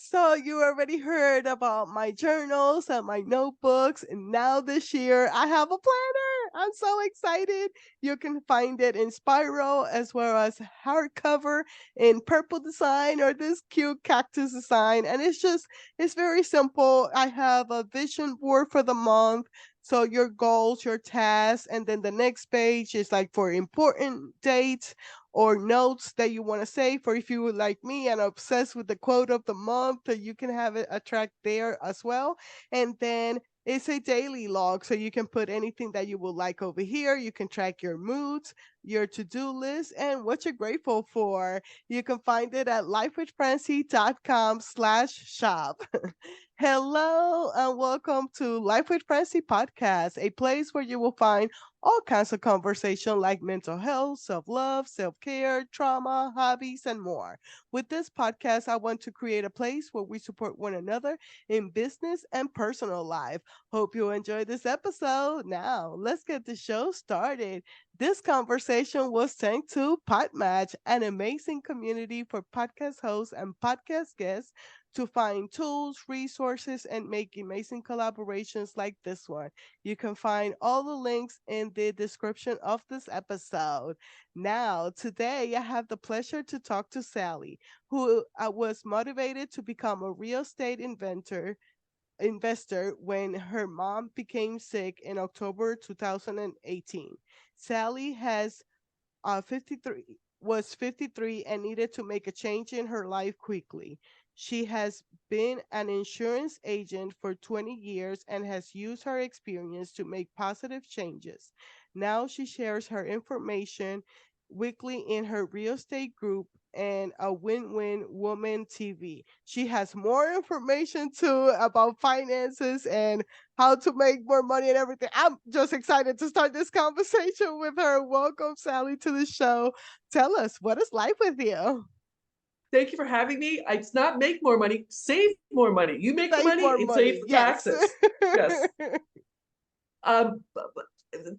So you already heard about my journals and my notebooks, and now this year I have a planner. I'm so excited. You can find it in spiral as well as hardcover in purple design or this cute cactus design. And it's very simple. I have a vision board for the month. So your goals, your tasks, and then the next page is like for important dates or notes that you want to save, or if you would like me and obsessed with the quote of the month, that you can have it a track there as well. And then it's a daily log, so you can put anything that you would like over here. You can track your moods, your to-do list, and what you're grateful for. You can find it at lifewithfrancy.com/shop. Hello and welcome to Life with Francie podcast, a place where you will find all kinds of conversation like mental health, self-love, self-care, trauma, hobbies, and more. With this podcast, I want to create a place where we support one another in business and personal life. Hope you enjoy this episode. Now, let's get the show started. This conversation was sent to Podmatch, an amazing community for podcast hosts and podcast guests to find tools, resources, and make amazing collaborations like this one. You can find all the links in the description of this episode. Now, today I have the pleasure to talk to Sally, who was motivated to become a real estate investor when her mom became sick in October 2018. Sally has 53 was 53 and needed to make a change in her life quickly. She has been an insurance agent for 20 years and has used her experience to make positive changes. Now she shares her information weekly in her real estate group and a win-win woman TV. She has more information too about finances and how to make more money and everything. I'm just excited to start this conversation with her. Welcome, Sally, to the show. Tell us, what is life with you? Thank you for having me. It's not make more money, save more money. You make the Save money more and save money. the Yes. taxes. Yes. Um,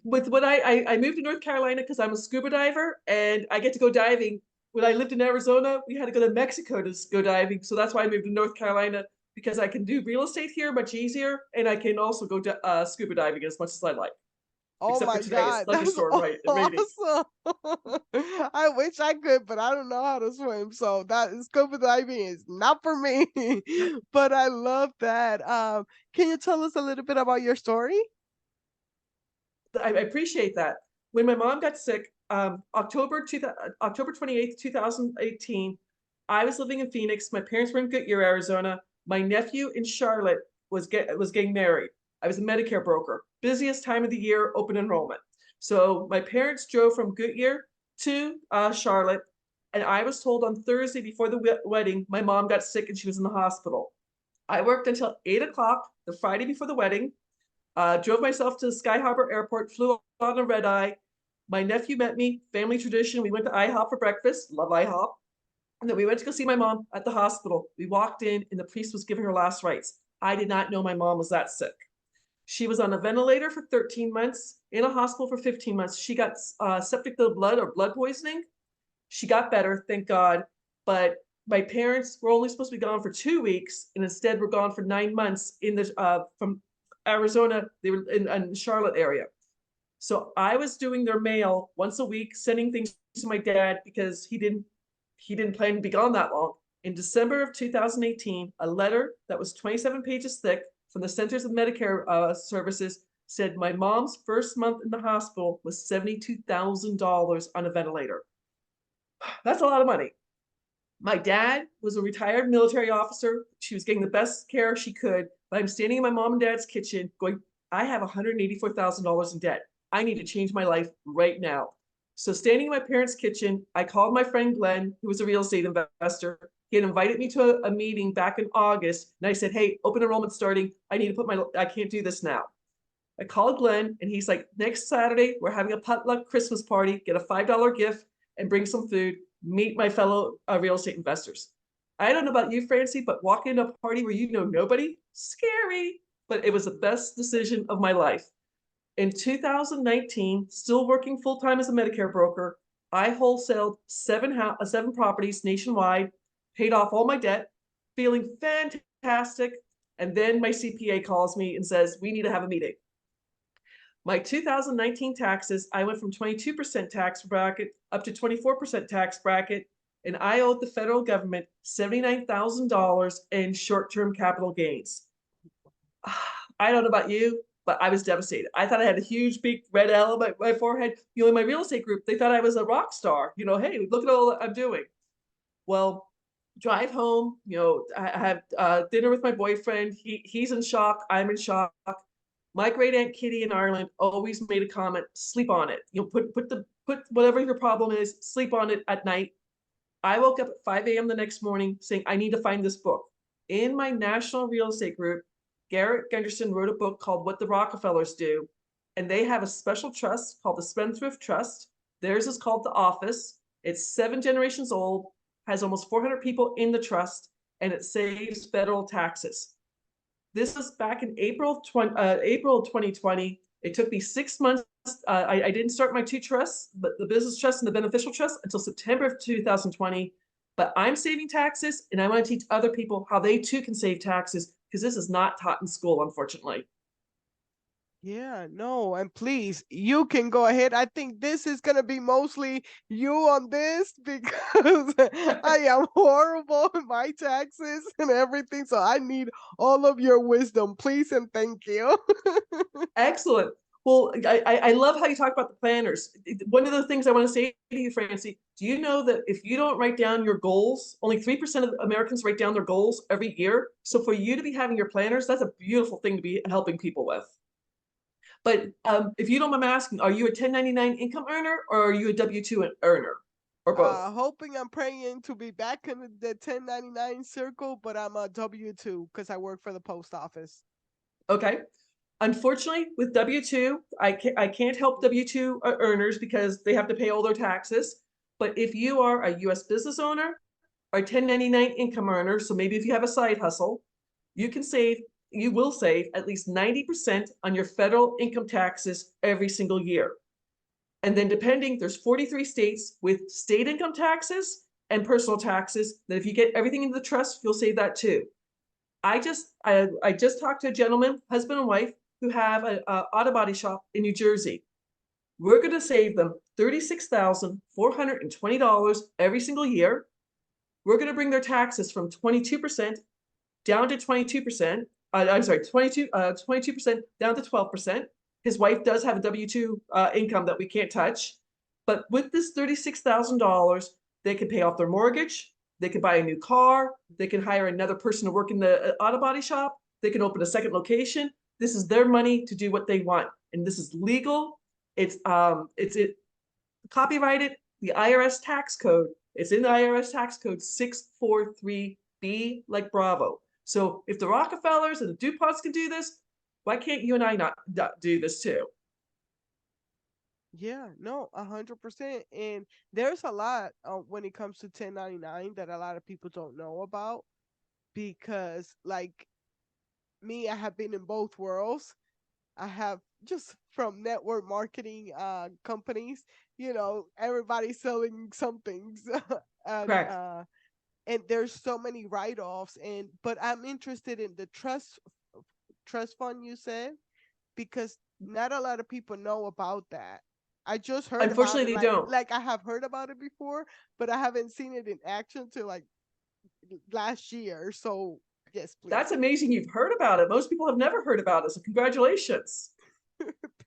with when I moved to North Carolina because I'm a scuba diver and I get to go diving. When I lived in Arizona, we had to go to Mexico to go diving. So that's why I moved to North Carolina because I can do real estate here much easier and I can also go scuba diving as much as I like. Oh Except for my today, it's God, that's thunderstorm, right? And raining. awesome. I wish I could, but I don't know how to swim. So that scuba diving is not for me. But I love that. Can you tell us a little bit about your story? I appreciate that. When my mom got sick, October 28th, 2018, I was living in Phoenix. My parents were in Goodyear, Arizona. My nephew in Charlotte was getting married. I was a Medicare broker. Busiest time of the year, open enrollment. So my parents drove from Goodyear to Charlotte, and I was told on Thursday before the wedding, my mom got sick and she was in the hospital. I worked until 8 o'clock the Friday before the wedding. Drove myself to Sky Harbor Airport, flew on a red eye. My nephew met me, family tradition. We went to IHOP for breakfast, love IHOP. And then we went to go see my mom at the hospital. We walked in, and the priest was giving her last rites. I did not know my mom was that sick. She was on a ventilator for 13 months, in a hospital for 15 months. She got septic blood or blood poisoning. She got better, thank God. But my parents were only supposed to be gone for 2 weeks, and instead were gone for 9 months from Arizona. They were in Charlotte area. So I was doing their mail once a week, sending things to my dad because he didn't plan to be gone that long. In December of 2018, a letter that was 27 pages thick from the Centers of Medicare Services said my mom's first month in the hospital was $72,000 on a ventilator. That's a lot of money. My dad was a retired military officer. She was getting the best care she could. But I'm standing in my mom and dad's kitchen going, I have $184,000 in debt. I need to change my life right now. So standing in my parents' kitchen, I called my friend Glenn, who was a real estate investor. He had invited me to a meeting back in August. And I said, hey, open enrollment starting. I can't do this now. I called Glenn and he's like, next Saturday, we're having a potluck Christmas party, get a $5 gift and bring some food, meet my fellow real estate investors. I don't know about you, Francie, but walking into a party where you know nobody, scary, but it was the best decision of my life. In 2019, still working full-time as a Medicare broker, I wholesaled seven properties nationwide, paid off all my debt, feeling fantastic. And then my CPA calls me and says, we need to have a meeting. My 2019 taxes, I went from 22% tax bracket up to 24% tax bracket, and I owed the federal government $79,000 in short-term capital gains. I don't know about you, but I was devastated. I thought I had a huge big red L on my forehead. In my real estate group, they thought I was a rock star. Hey, look at all I'm doing. Well, drive home, I have dinner with my boyfriend. He's in shock. I'm in shock. My great aunt Kitty in Ireland always made a comment: sleep on it. Put whatever your problem is, sleep on it at night. I woke up at 5 a.m. the next morning saying, I need to find this book. In my national real estate group, Garrett Gunderson wrote a book called What the Rockefellers Do. And they have a special trust called the Spendthrift Trust. Theirs is called The Office. It's 7 generations old, has almost 400 people in the trust, and it saves federal taxes. This was back in April 2020. It took me 6 months. I didn't start my 2 trusts, but the business trust and the beneficial trust, until September of 2020. But I'm saving taxes, and I want to teach other people how they too can save taxes, because this is not taught in school, unfortunately. Yeah, no, and please, you can go ahead. I think this is gonna be mostly you on this because I am horrible in my taxes and everything. So I need all of your wisdom, please and thank you. Excellent. Well, I love how you talk about the planners. One of the things I want to say to you, Francie, do you know that if you don't write down your goals, only 3% of Americans write down their goals every year? So for you to be having your planners, that's a beautiful thing to be helping people with. But if you don't mind asking, are you a 1099 income earner, or are you a W-2 earner, or both? Hoping and praying to be back in the 1099 circle, but I'm a W-2 because I work for the post office. Okay. Unfortunately, with W-2, I can't help W-2 earners because they have to pay all their taxes. But if you are a U.S. business owner or 1099 income earner, so maybe if you have a side hustle, you will save at least 90% on your federal income taxes every single year. And then there's 43 states with state income taxes and personal taxes that if you get everything into the trust, you'll save that too. I just talked to a gentleman, husband and wife, who have an auto body shop in New Jersey. We're going to save them $36,420 every single year. We're going to bring their taxes from 22% down to 22%. I'm sorry, 22% down to 12%. His wife does have a W-2 income that we can't touch. But with this $36,000, they can pay off their mortgage. They can buy a new car. They can hire another person to work in the auto body shop. They can open a second location. This is their money to do what they want. And this is legal. It's copyrighted. The IRS tax code. It's in the IRS tax code 643B, like Bravo. So if the Rockefellers and the DuPonts can do this, why can't you and I not do this too? Yeah, no, 100%. And there's a lot when it comes to 1099 that a lot of people don't know about because, like me, I have been in both worlds. I have just from network marketing companies, everybody's selling something. and Correct. uh and there's so many write-offs, but I'm interested in the trust fund you said, because not a lot of people know about that. I just heard about it, Unfortunately, they like don't. like I have heard about it before, but I haven't seen it in action till like last year. So yes, please. That's amazing you've heard about it. Most people have never heard about it. So congratulations.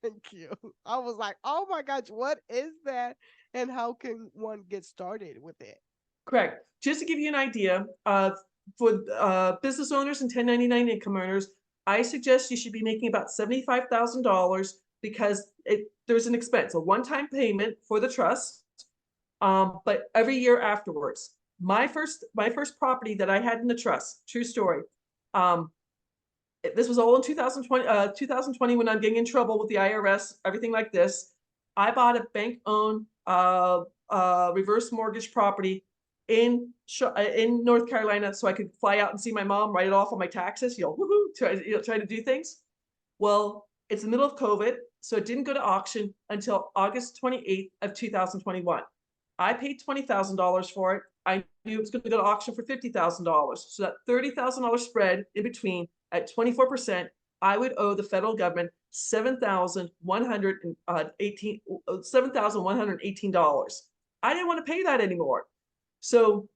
Thank you. I was like, oh my gosh, what is that? And how can one get started with it? Correct. Just to give you an idea, for business owners and 1099 income earners, I suggest you should be making about $75,000 because there's an expense, a one-time payment for the trust, but every year afterwards. My first property that I had in the trust, true story. Um, this was all in 2020 when I'm getting in trouble with the IRS, everything like this. I bought a bank-owned reverse mortgage property in North Carolina, so I could fly out and see my mom, write it off on my taxes, woohoo, try to do things. Well, it's the middle of COVID, so it didn't go to auction until August 28th of 2021. I paid $20,000 for it. I knew it was going to go to auction for $50,000. So that $30,000 spread in between at 24%, I would owe the federal government $7,118. I didn't want to pay that anymore. So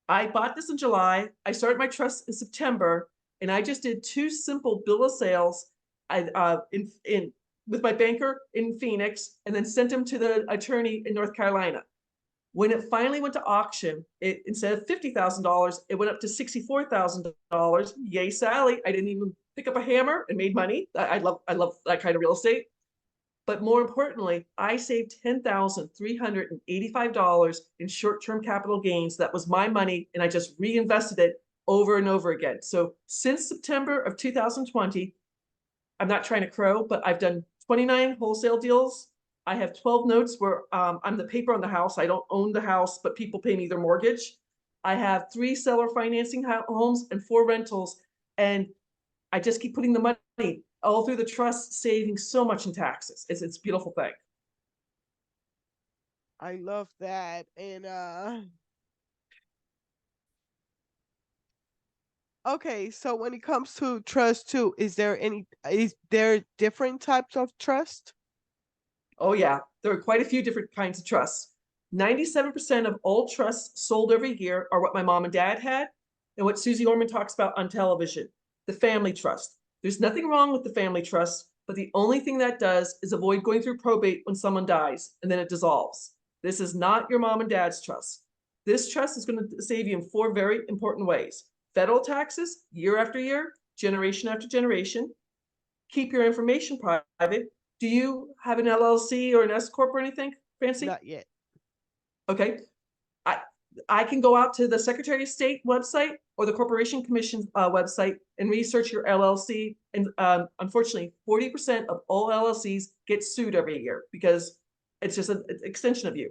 I bought this in July. I started my trust in September, and I just did two simple bill of sales. In with my banker in Phoenix, and then sent them to the attorney in North Carolina. When it finally went to auction, it instead of $50,000, it went up to $64,000. Yay, Sally! I didn't even pick up a hammer and made money. I love that kind of real estate. But more importantly, I saved $10,385 in short-term capital gains. That was my money, and I just reinvested it over and over again. So since September of 2020, I'm not trying to crow, but I've done 29 wholesale deals. I have 12 notes where I'm the paper on the house. I don't own the house, but people pay me their mortgage. I have 3 seller financing homes and 4 rentals. And I just keep putting the money all through the trust, saving so much in taxes. It's a beautiful thing. I love that. And okay, so when it comes to trust too, is there different types of trust? Oh, yeah. There are quite a few different kinds of trusts. 97% of all trusts sold every year are what my mom and dad had and what Susie Orman talks about on television, the family trust. There's nothing wrong with the family trust, but the only thing that does is avoid going through probate when someone dies and then it dissolves. This is not your mom and dad's trust. This trust is going to save you in 4 very important ways: federal taxes year after year, generation after generation, keep your information private. Do you have an LLC or an S corp or anything, Francie? Not yet. Okay. I I can go out to the Secretary of State website or the Corporation Commission website and research your LLC. And unfortunately, 40% of all LLCs get sued every year because it's just an extension of you.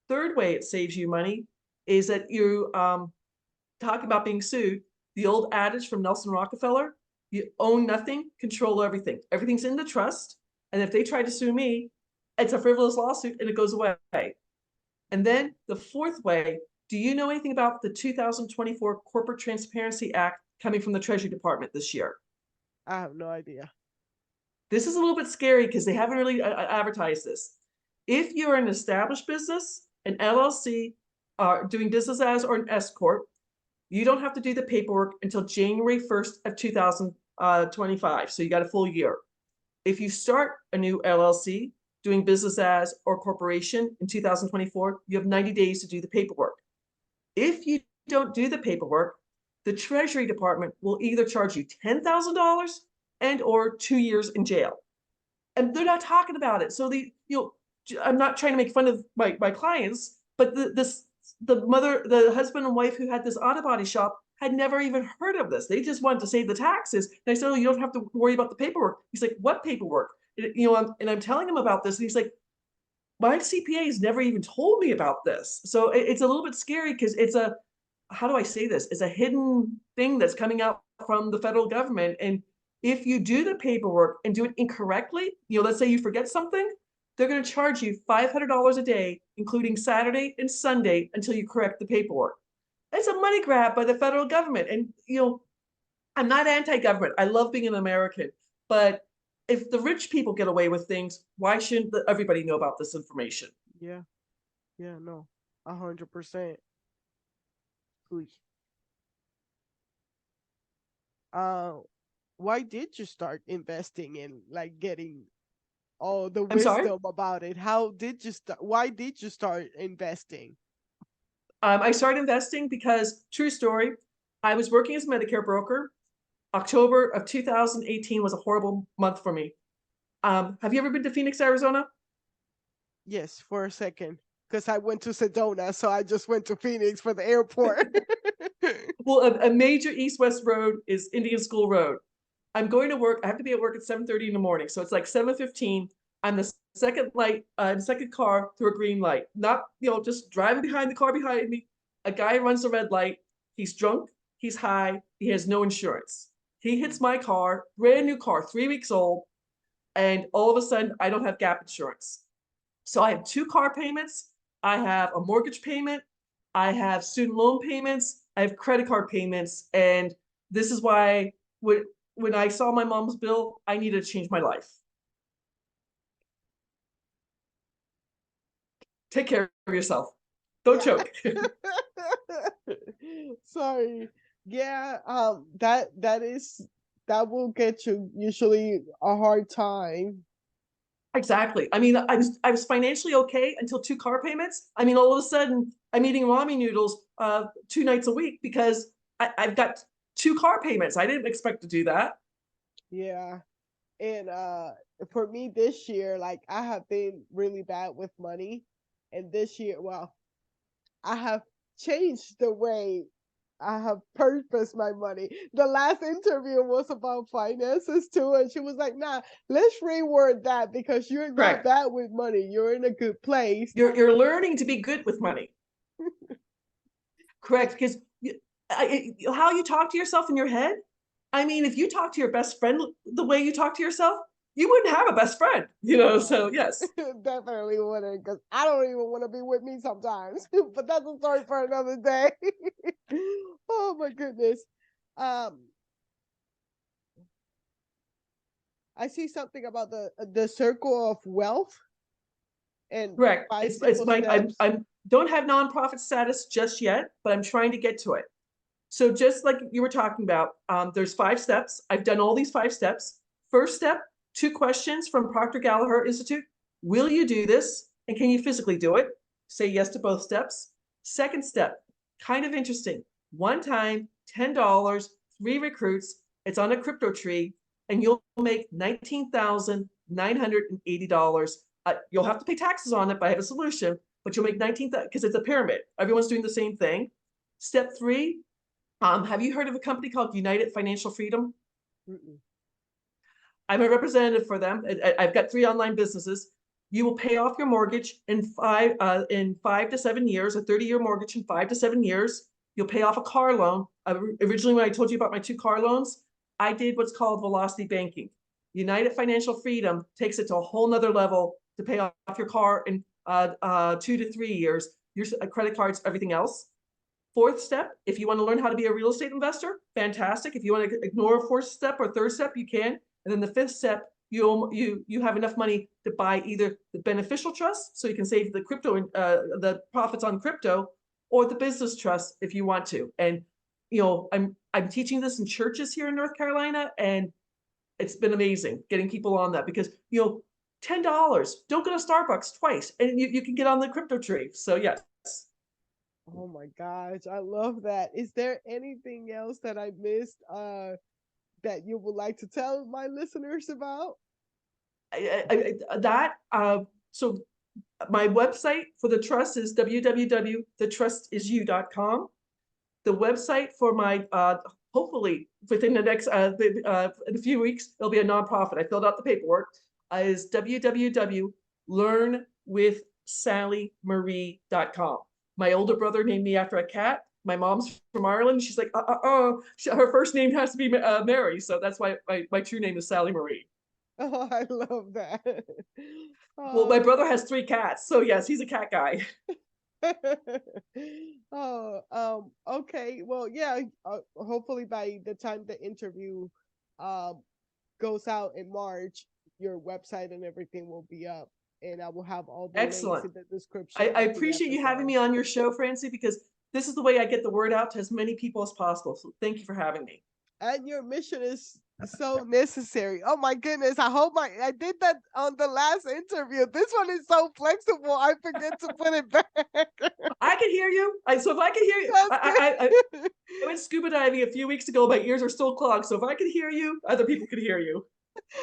Third way it saves you money is that you talk about being sued. The old adage from Nelson Rockefeller: you own nothing, control everything. Everything's in the trust. And if they try to sue me, it's a frivolous lawsuit and it goes away. And then the fourth way, do you know anything about the 2024 Corporate Transparency Act coming from the Treasury Department this year? I have no idea. This is a little bit scary because they haven't really advertised this. If you're an established business, an LLC, doing business as or an S corp, you don't have to do the paperwork until January 1st of 2025. So you got a full year. If you start a new LLC, doing business as or corporation in 2024, you have 90 days to do the paperwork. If you don't do the paperwork, the Treasury Department will either charge you $10,000 and or 2 years in jail. And they're not talking about it. So I'm not trying to make fun of my clients, but the husband and wife who had this auto body shop had never even heard of this. They just wanted to save the taxes. And I said, "Oh, you don't have to worry about the paperwork." He's like, "What paperwork?" I'm telling him about this, and he's like, "My CPA has never even told me about this." So it's a little bit scary because how do I say this? It's a hidden thing that's coming out from the federal government. And if you do the paperwork and do it incorrectly, let's say you forget something, they're going to charge you $500 a day, including Saturday and Sunday, until you correct the paperwork. It's a money grab by the federal government. And, I'm not anti-government. I love being an American. But if the rich people get away with things, why shouldn't everybody know about this information? Yeah. Yeah, no. 100%. Uh, why did you start investing in like getting all the I'm sorry? wisdom about it? How did you start? Why did you start investing? I started investing because, true story, I was working as a Medicare broker. October of 2018 was a horrible month for me. Have you ever been to Phoenix, Arizona? Yes, for a second. Because I went to Sedona, so I just went to Phoenix for the airport. Well, a major east-west road is Indian School Road. I'm going to work. I have to be at work at 7:30 in the morning. So it's like 7:15. I'm the second car through a green light. Not, just driving behind the car behind me. A guy runs the red light. He's drunk. He's high. He has no insurance. He hits my car, brand new car, 3 weeks old. And all of a sudden, I don't have gap insurance. So I have 2 car payments. I have a mortgage payment. I have student loan payments, I have credit card payments, and this is why when I saw my mom's bill, I needed to change my life. Take care of yourself. Don't Yeah. choke. Sorry. Yeah, that will get you usually a hard time. Exactly. I mean, I was financially okay until 2 car payments. I mean, all of a sudden, I'm eating ramen noodles 2 nights a week because I've got 2 car payments. I didn't expect to do that. Yeah. And for me this year, like I have been really bad with money. And this year, well, I have changed the way I have purposed my money. The last interview was about finances too, and she was like, "Nah, let's reword that because you're not Correct. bad with money. You're in a good place." You're learning to be good with money. Correct. Because how you talk to yourself in your head. I mean, if you talk to your best friend the way you talk to yourself, you wouldn't have a best friend. No, So yes. definitely wouldn't, because I don't even want to be with me sometimes. But that's a story for another day. Oh my goodness. Um, I see something about the circle of wealth and Correct. five It's simple my steps. I'm don't have nonprofit status just yet, but I'm trying to get to it. So just like you were talking about, there's 5 steps. I've done all these 5 steps. First step, 2 questions from Proctor Gallagher Institute. Will you do this? And can you physically do it? Say yes to both steps. Second step, kind of interesting. One time, $10, 3 recruits. It's on a crypto tree, and you'll make $19,980. You'll have to pay taxes on it, but I have a solution. But you'll make 19,000 because it's a pyramid. Everyone's doing the same thing. Step 3, have you heard of a company called United Financial Freedom? Mm-mm. I'm a representative for them. I've got 3 online businesses. You will pay off your mortgage in 5 to 7 years, a 30-year mortgage in 5 to 7 years. You'll pay off a car loan. Originally, when I told you about my 2 car loans, I did what's called velocity banking. United Financial Freedom takes it to a whole nother level to pay off your car in 2 to 3 years, your credit cards, everything else. Fourth step, if you want to learn how to be a real estate investor, fantastic. If you want to ignore a fourth step or third step, you can. And then the fifth step, you have enough money to buy either the beneficial trust, so you can save the profits on crypto, or the business trust if you want to. And I'm teaching this in churches here in North Carolina, and it's been amazing getting people on that because $10, don't go to Starbucks twice, and you can get on the crypto tree. So yes. Oh my gosh, I love that. Is there anything else that I missed that you would like to tell my listeners about? That so my website for the trust is www.thetrustisyou.com. The website for my hopefully within the next in a few weeks it'll be a nonprofit. I filled out the paperwork. Is www.learnwithsallymarie.com. My older brother named me after a cat. My mom's from Ireland. She's like, her first name has to be Mary, so that's why my true name is Sally Marie. Oh, I love that. Well, my Oh, brother has 3 cats, so yes, he's a cat guy. oh, okay. Well, yeah. Hopefully, by the time the interview um goes out in March, your website and everything will be up, and I will have all the links Excellent. in the I, description I of the appreciate you having episode. me on your show, Francie, because this is the way I get the word out to as many people as possible. So thank you for having me. And your mission is so necessary. Oh my goodness. I did that on the last interview. This one is so flexible. I forget to put it back. I can hear you. So if I can hear you, That's good. I went scuba diving a few weeks ago. My ears are still clogged. So if I can hear you, other people can hear you.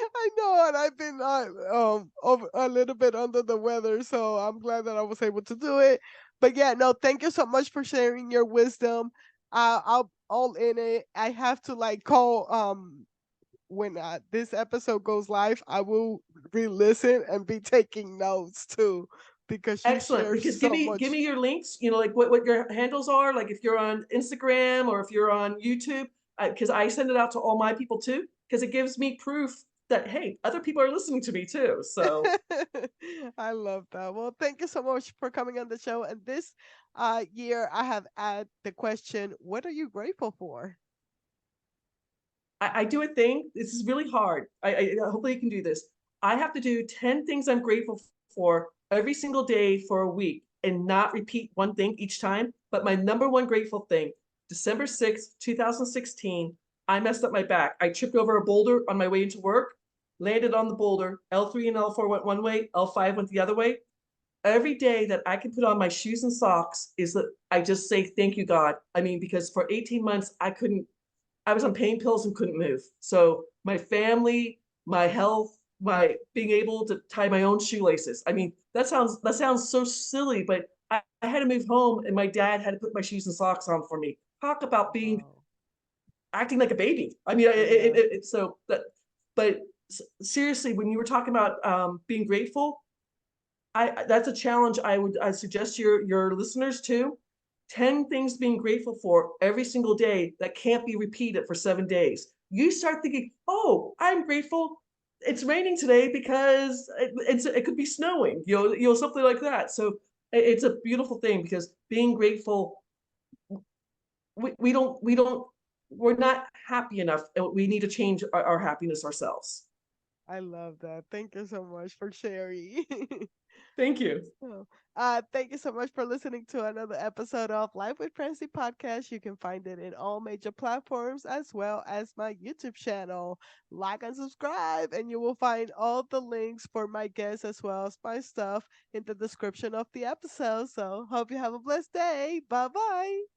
I know, and I've been a little bit under the weather, so I'm glad that I was able to do it. But yeah, no, thank you so much for sharing your wisdom. I'll all in it. I have to like call when this episode goes live. I will re-listen and be taking notes too because you Excellent. share Because so give much. me your links. Like what your handles are. Like if you're on Instagram or if you're on YouTube, because I send it out to all my people too. Because it gives me proof that hey, other people are listening to me too. So I love that. Well, thank you so much for coming on the show. And this year, I have added the question, what are you grateful for? I do a thing. This is really hard. Hopefully you can do this. I have to do 10 things I'm grateful for every single day for a week and not repeat one thing each time. But my number one grateful thing, December 6th, 2016, I messed up my back. I tripped over a boulder on my way into work, landed on the boulder. L3 and L4 went one way, L5 went the other way. Every day that I can put on my shoes and socks is that I just say, thank you, God. I mean, because for 18 months, I was on pain pills and couldn't move. So my family, my health, my being able to tie my own shoelaces. I mean, that sounds so silly, but I had to move home and my dad had to put my shoes and socks on for me. Talk about being Wow. acting like a baby. I mean, Yeah, so that, but seriously, when you were talking about being grateful, I that's a challenge I suggest your listeners too. 10 things being grateful for every single day that can't be repeated for 7 days. You start thinking, oh, I'm grateful. It's raining today because it could be snowing, something like that. So it's a beautiful thing because being grateful, we don't we're not happy enough. And we need to change our happiness ourselves. I love that. Thank you so much for sharing. Thank you. So, thank you so much for listening to another episode of Life with Francie podcast. You can find it in all major platforms as well as my YouTube channel. Like and subscribe, and you will find all the links for my guests as well as my stuff in the description of the episode. So, hope you have a blessed day. Bye bye.